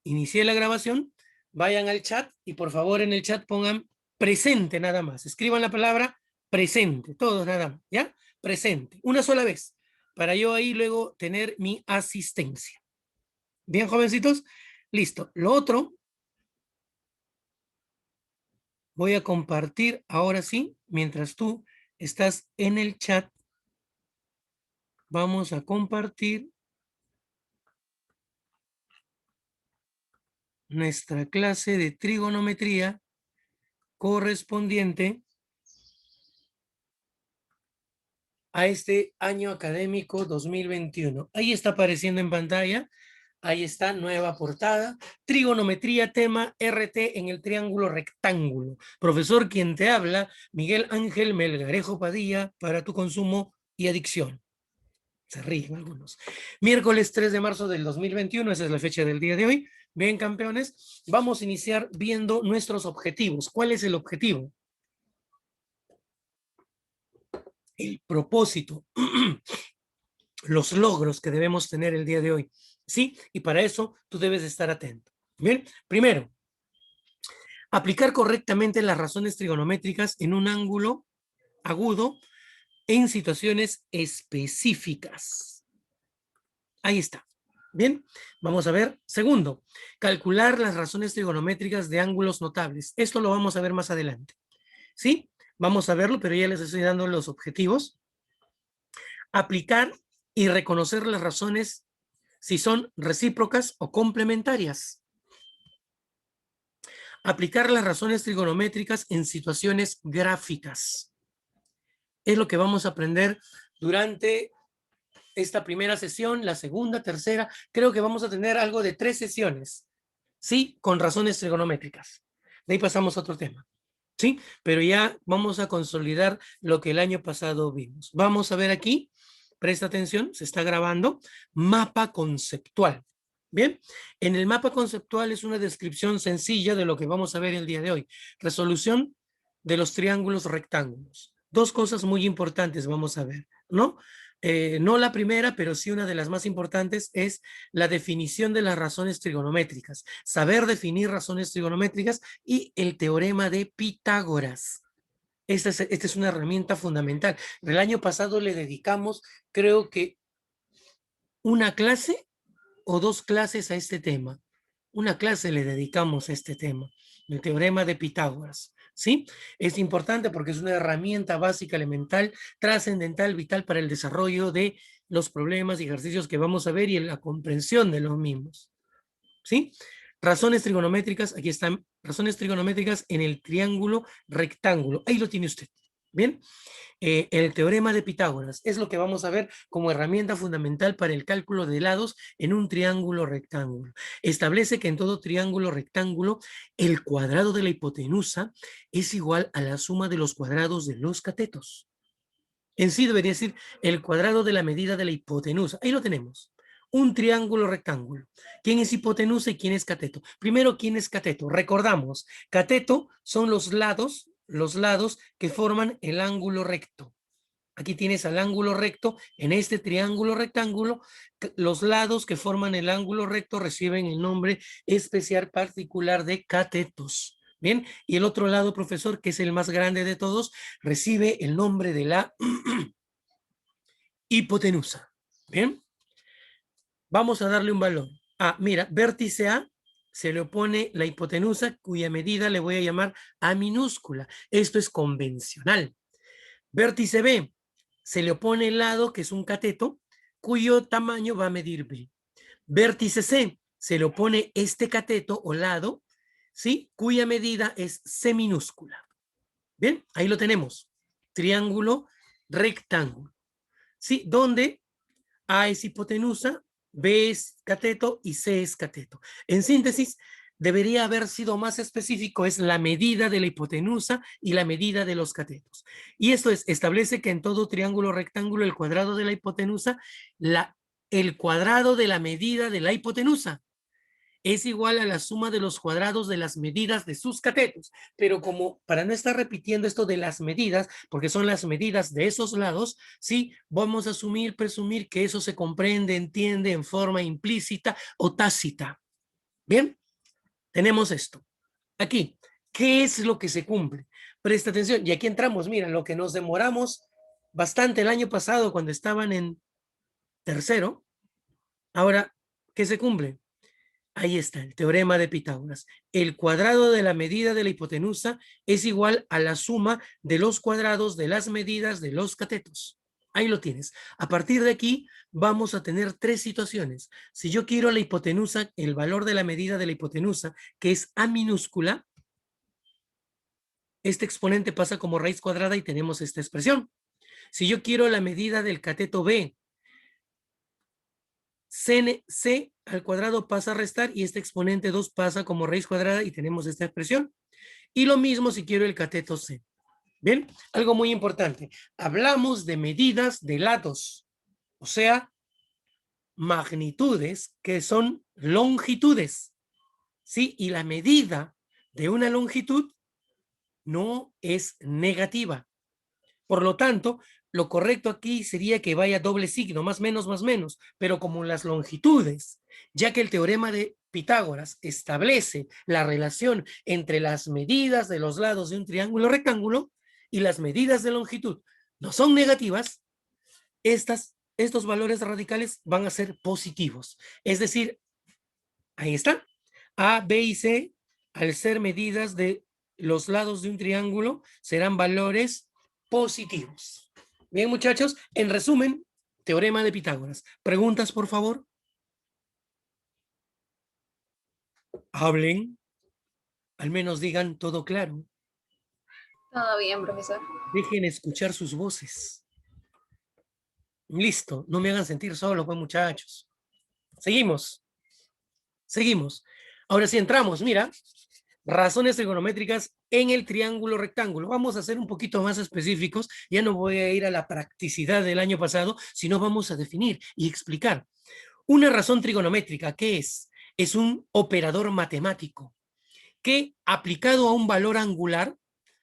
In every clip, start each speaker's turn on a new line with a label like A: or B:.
A: inicié la grabación, vayan al chat y por favor en el chat pongan presente nada más. Escriban la palabra presente, todos nada más, ¿ya? Presente, una sola vez, para yo ahí luego tener mi asistencia. Bien, jovencitos, listo. Lo otro, voy a compartir ahora sí, mientras tú estás en el chat, vamos a compartir nuestra clase de trigonometría correspondiente a este año académico 2021. Ahí está apareciendo en pantalla, ahí está, nueva portada, trigonometría, tema RT en el triángulo rectángulo. Profesor, quien te habla, Miguel Ángel Melgarejo Padilla, para tu consumo y adicción. Se ríen algunos. Miércoles 3 de marzo del 2021, esa es la fecha del día de hoy. Bien, campeones, vamos a iniciar viendo nuestros objetivos. ¿Cuál es el objetivo? El propósito, los logros que debemos tener el día de hoy. ¿Sí? Y para eso tú debes estar atento. Bien, primero, aplicar correctamente las razones trigonométricas en un ángulo agudo en situaciones específicas. Ahí está. Bien, vamos a ver. Segundo, calcular las razones trigonométricas de ángulos notables. Esto lo vamos a ver más adelante. ¿Sí? Vamos a verlo, pero ya les estoy dando los objetivos. Aplicar y reconocer las razones si son recíprocas o complementarias. Aplicar las razones trigonométricas en situaciones gráficas. Es lo que vamos a aprender durante esta primera sesión, la segunda, tercera. Creo que vamos a tener algo de 3 sesiones, ¿sí? Con razones trigonométricas. De ahí pasamos a otro tema, ¿sí? Pero ya vamos a consolidar lo que el año pasado vimos. Vamos a ver aquí, presta atención, se está grabando, mapa conceptual. Bien, en el mapa conceptual es una descripción sencilla de lo que vamos a ver el día de hoy. Resolución de los triángulos rectángulos. Dos cosas muy importantes vamos a ver, ¿no? No la primera, pero sí una de las más importantes es la definición de las razones trigonométricas. Saber definir razones trigonométricas y el teorema de Pitágoras. Esta es una herramienta fundamental. El año pasado le dedicamos, creo que, una clase o 2 clases a este tema. Una clase le dedicamos a este tema, el teorema de Pitágoras. ¿Sí? Es importante porque es una herramienta básica, elemental, trascendental, vital para el desarrollo de los problemas y ejercicios que vamos a ver y en la comprensión de los mismos. ¿Sí? Razones trigonométricas, aquí están, razones trigonométricas en el triángulo rectángulo. Ahí lo tiene usted. ¿Bien? El teorema de Pitágoras es lo que vamos a ver como herramienta fundamental para el cálculo de lados en un triángulo rectángulo. Establece que en todo triángulo rectángulo el cuadrado de la hipotenusa es igual a la suma de los cuadrados de los catetos. En sí debería decir el cuadrado de la medida de la hipotenusa. Ahí lo tenemos. Un triángulo rectángulo. ¿Quién es hipotenusa y quién es cateto? Primero, ¿quién es cateto? Recordamos, cateto son los lados que forman el ángulo recto. Aquí tienes al ángulo recto, en este triángulo rectángulo, los lados que forman el ángulo recto reciben el nombre especial particular de catetos. Bien, y el otro lado, profesor, que es el más grande de todos, recibe el nombre de la hipotenusa. Bien, vamos a darle un valor. Ah, mira, vértice A se le opone la hipotenusa, cuya medida le voy a llamar A minúscula. Esto es convencional. Vértice B se le opone el lado, que es un cateto, cuyo tamaño va a medir B. Vértice C se le opone este cateto o lado, ¿sí? Cuya medida es C minúscula. Bien, ahí lo tenemos. Triángulo rectángulo. ¿Sí? Donde A es hipotenusa, B es cateto y C es cateto. En síntesis, debería haber sido más específico, es la medida de la hipotenusa y la medida de los catetos. Y esto establece que en todo triángulo rectángulo el cuadrado de la hipotenusa, el cuadrado de la medida de la hipotenusa es igual a la suma de los cuadrados de las medidas de sus catetos. Pero como para no estar repitiendo esto de las medidas, porque son las medidas de esos lados, sí, vamos a presumir que eso se comprende, entiende en forma implícita o tácita. Bien, tenemos esto. Aquí, ¿qué es lo que se cumple? Presta atención, y aquí entramos, mira, lo que nos demoramos bastante el año pasado cuando estaban en tercero, ahora, ¿qué se cumple? Ahí está, el teorema de Pitágoras. El cuadrado de la medida de la hipotenusa es igual a la suma de los cuadrados de las medidas de los catetos. Ahí lo tienes. A partir de aquí vamos a tener tres situaciones. Si yo quiero la hipotenusa, el valor de la medida de la hipotenusa, que es A minúscula, este exponente pasa como raíz cuadrada y tenemos esta expresión. Si yo quiero la medida del cateto B, C al cuadrado pasa a restar y este exponente 2 pasa como raíz cuadrada y tenemos esta expresión. Y lo mismo si quiero el cateto C. Bien, algo muy importante. Hablamos de medidas de lados, o sea, magnitudes que son longitudes. ¿Sí? Y la medida de una longitud no es negativa. Por lo tanto, lo correcto aquí sería que vaya doble signo, más menos, pero como las longitudes, ya que el teorema de Pitágoras establece la relación entre las medidas de los lados de un triángulo rectángulo y las medidas de longitud no son negativas, estos valores radicales van a ser positivos. Es decir, ahí está, A, B y C, al ser medidas de los lados de un triángulo, serán valores positivos. Bien, muchachos, en resumen, teorema de Pitágoras. ¿Preguntas, por favor? Hablen, al menos digan todo claro.
B: Todo bien, profesor.
A: Dejen escuchar sus voces. Listo, no me hagan sentir solo, pues, muchachos. Seguimos. Ahora sí entramos, mira, razones trigonométricas en el triángulo rectángulo. Vamos a ser un poquito más específicos, ya no voy a ir a la practicidad del año pasado, sino vamos a definir y explicar. Una razón trigonométrica, ¿qué es? Es un operador matemático que, aplicado a un valor angular,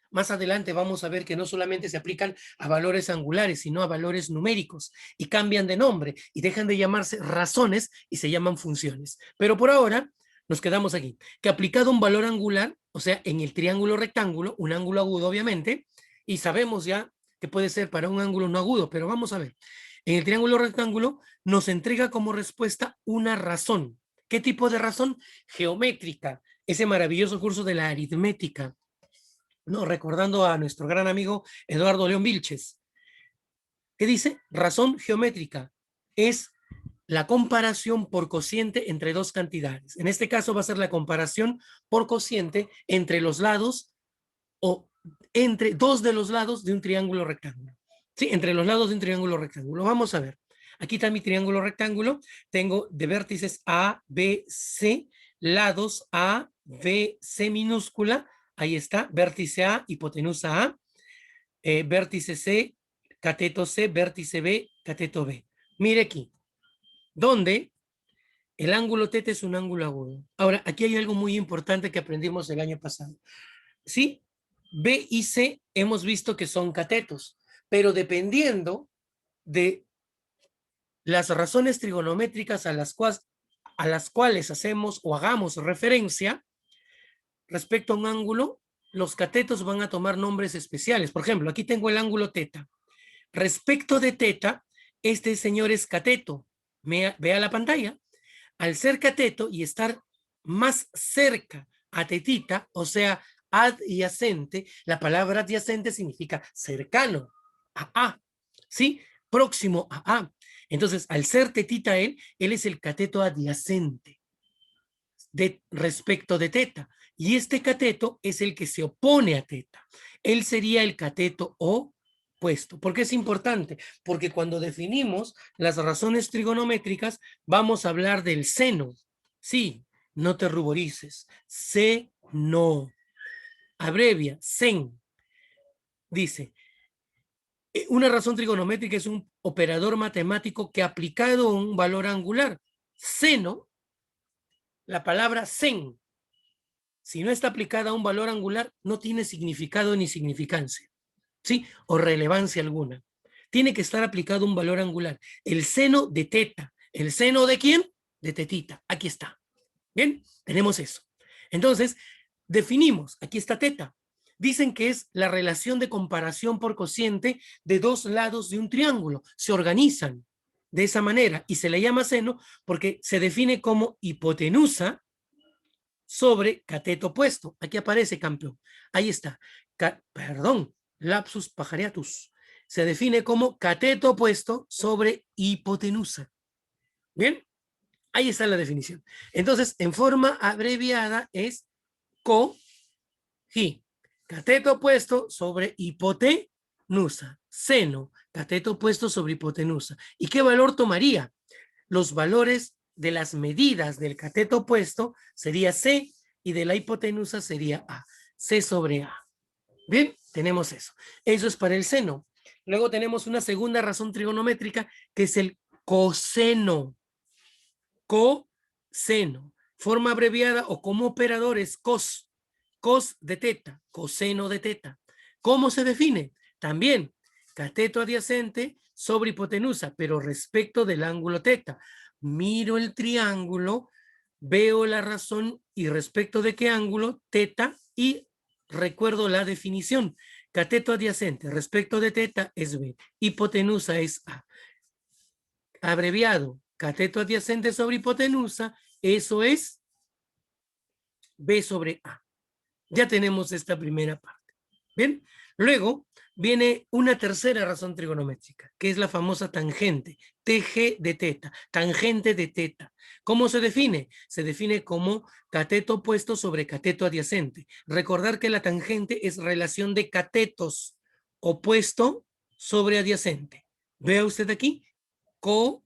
A: más adelante vamos a ver que no solamente se aplican a valores angulares, sino a valores numéricos, y cambian de nombre y dejan de llamarse razones y se llaman funciones. Pero por ahora nos quedamos aquí, que aplicado a un valor angular, o sea, en el triángulo rectángulo, un ángulo agudo obviamente, y sabemos ya que puede ser para un ángulo no agudo, pero vamos a ver. En el triángulo rectángulo nos entrega como respuesta una razón. ¿Qué tipo de razón? Geométrica, ese maravilloso curso de la aritmética, no, recordando a nuestro gran amigo Eduardo León Vilches. ¿Qué dice? Razón geométrica es la comparación por cociente entre dos cantidades. En este caso va a ser la comparación por cociente entre los lados o entre dos de los lados de un triángulo rectángulo. Sí, entre los lados de un triángulo rectángulo. Vamos a ver. Aquí está mi triángulo rectángulo. Tengo de vértices A, B, C, lados A, B, C minúscula. Ahí está, vértice A, hipotenusa A, vértice C, cateto C, vértice B, cateto B. Mire aquí, donde el ángulo θ es un ángulo agudo. Ahora, aquí hay algo muy importante que aprendimos el año pasado. ¿Sí? B y C hemos visto que son catetos, pero dependiendo de las razones trigonométricas a las cuales hacemos o hagamos referencia, respecto a un ángulo, los catetos van a tomar nombres especiales. Por ejemplo, aquí tengo el ángulo θ. Respecto de θ, este señor es cateto. Vea la pantalla. Al ser cateto y estar más cerca a tetita, o sea, adyacente, la palabra adyacente significa cercano a A, ¿sí? Próximo a A. Entonces, al ser tetita él es el cateto adyacente respecto de θ. Y este cateto es el que se opone a θ. Él sería el cateto opuesto. ¿Por qué es importante? Porque cuando definimos las razones trigonométricas, vamos a hablar del seno. Sí, no te ruborices. Seno. Abrevia, sen. Dice, una razón trigonométrica es un operador matemático que aplicado a un valor angular. Seno, la palabra sen, si no está aplicada a un valor angular, no tiene significado ni significancia, ¿sí? O relevancia alguna. Tiene que estar aplicado un valor angular. El seno de θ. ¿El seno de quién? De tetita. Aquí está. Bien, tenemos eso. Entonces, definimos, aquí está teta. Dicen que es la relación de comparación por cociente de dos lados de un triángulo. Se organizan de esa manera y se le llama seno porque se define como hipotenusa sobre cateto opuesto. Aquí aparece, campeón. Ahí está. Perdón, lapsus pajareatus. Se define como cateto opuesto sobre hipotenusa. Bien, ahí está la definición. Entonces, en forma abreviada es COGI. Cateto opuesto sobre hipotenusa. Seno, cateto opuesto sobre hipotenusa. ¿Y qué valor tomaría? Los valores de las medidas del cateto opuesto sería C y de la hipotenusa sería A. C sobre A. Bien, tenemos eso. Eso es para el seno. Luego tenemos una segunda razón trigonométrica que es el coseno. Coseno. Forma abreviada o como operador es cos. Cos de teta, coseno de teta. ¿Cómo se define? También cateto adyacente sobre hipotenusa, pero respecto del ángulo teta. Miro el triángulo, veo la razón y respecto de qué ángulo, teta, y recuerdo la definición. Cateto adyacente respecto de teta es B, hipotenusa es A. Abreviado, cateto adyacente sobre hipotenusa, eso es B sobre A. Ya tenemos esta primera parte. Bien, luego viene una tercera razón trigonométrica, que es la famosa tangente, TG de teta, tangente de teta. ¿Cómo se define? Se define como cateto opuesto sobre cateto adyacente. Recordar que la tangente es relación de catetos, opuesto sobre adyacente. Vea usted aquí, COK,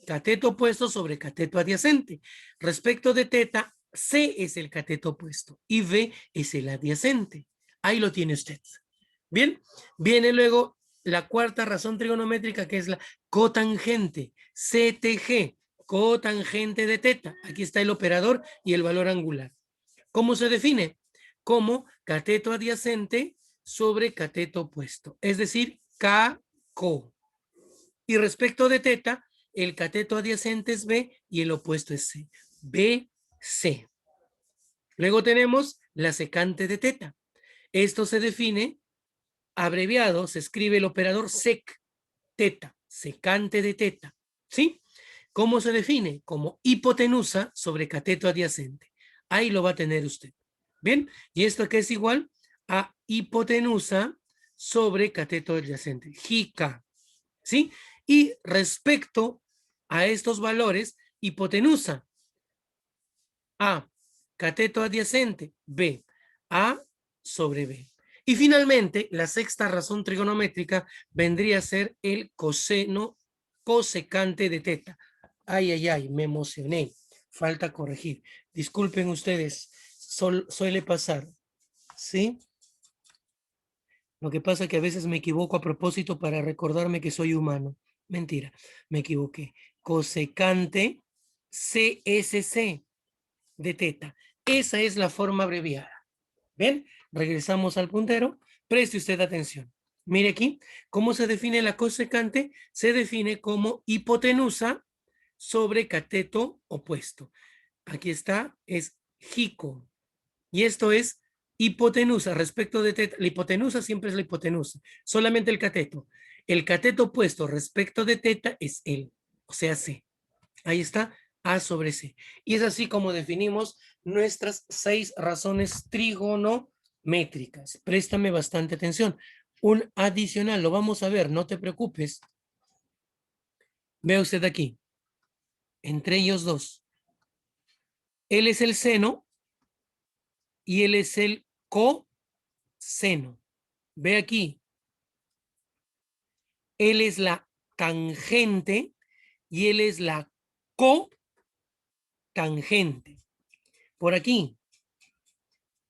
A: cateto opuesto sobre cateto adyacente. Respecto de teta, C es el cateto opuesto y B es el adyacente. Ahí lo tiene usted. Bien, viene luego la cuarta razón trigonométrica que es la cotangente, CTG, cotangente de teta. Aquí está el operador y el valor angular. ¿Cómo se define? Como cateto adyacente sobre cateto opuesto, es decir, KCO. Y respecto de teta, el cateto adyacente es B y el opuesto es C. BC. Luego tenemos la secante de teta. Esto se define abreviado, se escribe el operador sec, teta, secante de teta. ¿Sí? ¿Cómo se define? Como hipotenusa sobre cateto adyacente. Ahí lo va a tener usted. Bien, y esto que es igual a hipotenusa sobre cateto adyacente, JK. ¿Sí? Y respecto a estos valores, hipotenusa, A, cateto adyacente, B, A sobre B. Y finalmente, la sexta razón trigonométrica vendría a ser el coseno cosecante de teta. Ay, ay, ay, me emocioné. Falta corregir. Disculpen ustedes, suele pasar. ¿Sí? Lo que pasa es que a veces me equivoco a propósito para recordarme que soy humano. Mentira, me equivoqué. Cosecante CSC de teta. Esa es la forma abreviada. ¿Ven? Regresamos al puntero. Preste usted atención. Mire aquí, ¿cómo se define la cosecante? Se define como hipotenusa sobre cateto opuesto. Aquí está, es jico. Y esto es hipotenusa respecto de teta. La hipotenusa siempre es la hipotenusa, solamente el cateto. El cateto opuesto respecto de teta es el, o sea, C. Ahí está, A sobre C. Y es así como definimos nuestras 6 razones trigonométricas. Préstame bastante atención. Un adicional, lo vamos a ver, no te preocupes. Vea usted aquí, entre ellos dos. Él es el seno y él es el coseno. Ve aquí, él es la tangente y él es la cotangente. Por aquí,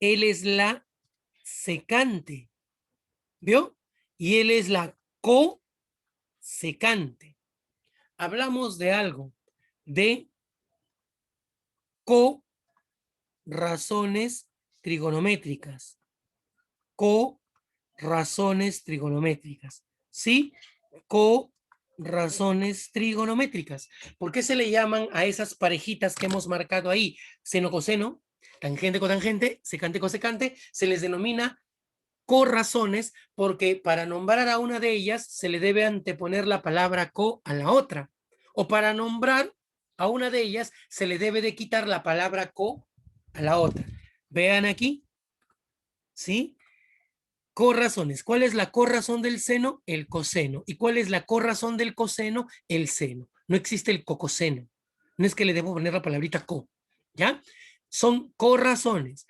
A: él es la secante, ¿vio? Y él es la cosecante. Hablamos de algo, de co-razones trigonométricas. Co-razones trigonométricas. ¿Sí? razones trigonométricas. ¿Por qué se le llaman a esas parejitas que hemos marcado ahí? Seno, coseno, tangente, cotangente, secante, cosecante, se les denomina corrazones porque para nombrar a una de ellas se le debe anteponer la palabra co a la otra. O para nombrar a una de ellas se le debe de quitar la palabra co a la otra. Vean aquí, ¿sí? Corrazones. ¿Cuál es la corrazón del seno? El coseno. ¿Y cuál es la corrazón del coseno? El seno. No existe el cocoseno. No es que le debo poner la palabrita co, ¿ya? Son corrazones.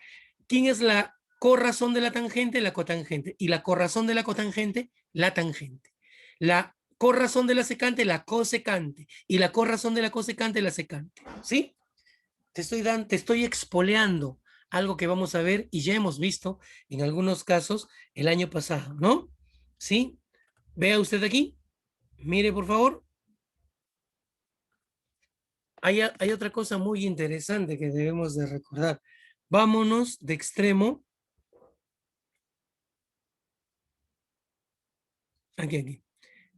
A: ¿Quién es la corrazón de la tangente? La cotangente. ¿Y la corrazón de la cotangente? La tangente. La corrazón de la secante, la cosecante. Y la corrazón de la cosecante, la secante. ¿Sí? Te estoy expoleando algo que vamos a ver y ya hemos visto en algunos casos el año pasado, ¿no? ¿Sí? Vea usted aquí. Mire, por favor. Hay otra cosa muy interesante que debemos de recordar. Vámonos de extremo. Aquí.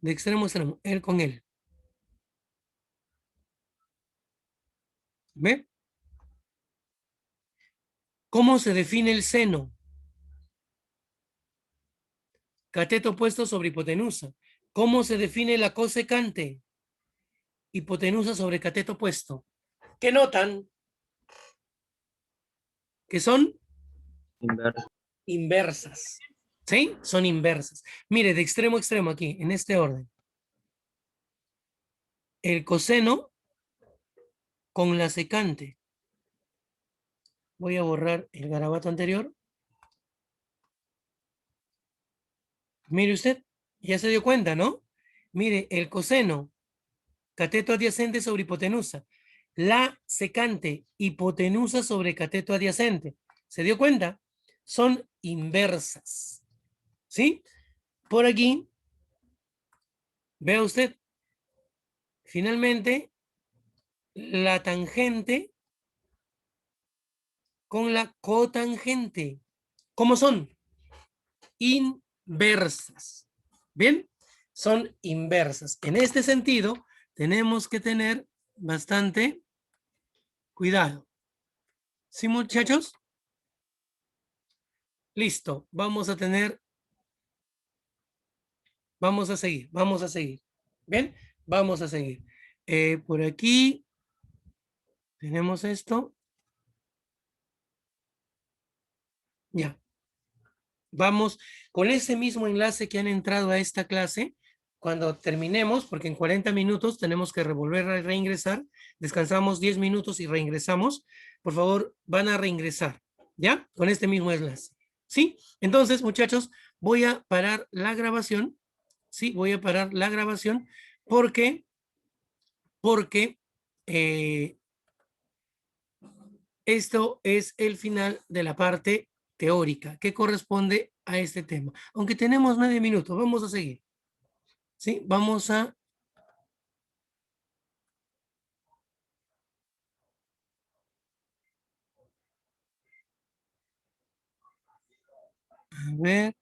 A: De extremo a extremo. Él con él. ¿Ve? ¿Cómo se define el seno? Cateto puesto sobre hipotenusa. ¿Cómo se define la cosecante? Hipotenusa sobre cateto puesto. ¿Qué notan? Que son
C: Inverso.
A: inversas. ¿Sí? Son inversas. Mire, de extremo a extremo aquí, en este orden. El coseno con la secante. Voy a borrar el garabato anterior. Mire usted, ya se dio cuenta, ¿no? Mire, el coseno, cateto adyacente sobre hipotenusa. La secante, hipotenusa sobre cateto adyacente. ¿Se dio cuenta? Son inversas. ¿Sí? Por aquí, vea usted, finalmente, la tangente con la cotangente. ¿Cómo son? Inversas. ¿Bien? Son inversas. En este sentido, tenemos que tener bastante cuidado. ¿Sí, muchachos? Listo. Vamos a seguir. ¿Bien? Vamos a seguir. Por aquí tenemos esto. Ya. Vamos con ese mismo enlace que han entrado a esta clase. Cuando terminemos, porque en 40 minutos tenemos que volver a reingresar, descansamos 10 minutos y reingresamos. Por favor, van a reingresar, ¿ya? Con este mismo enlace. ¿Sí? Entonces, muchachos, voy a parar la grabación. Sí, voy a parar la grabación porque eh, esto es el final de la parte teórica que corresponde a este tema. Aunque tenemos 9 minutos, vamos a seguir. ¿Sí? Vamos a ver.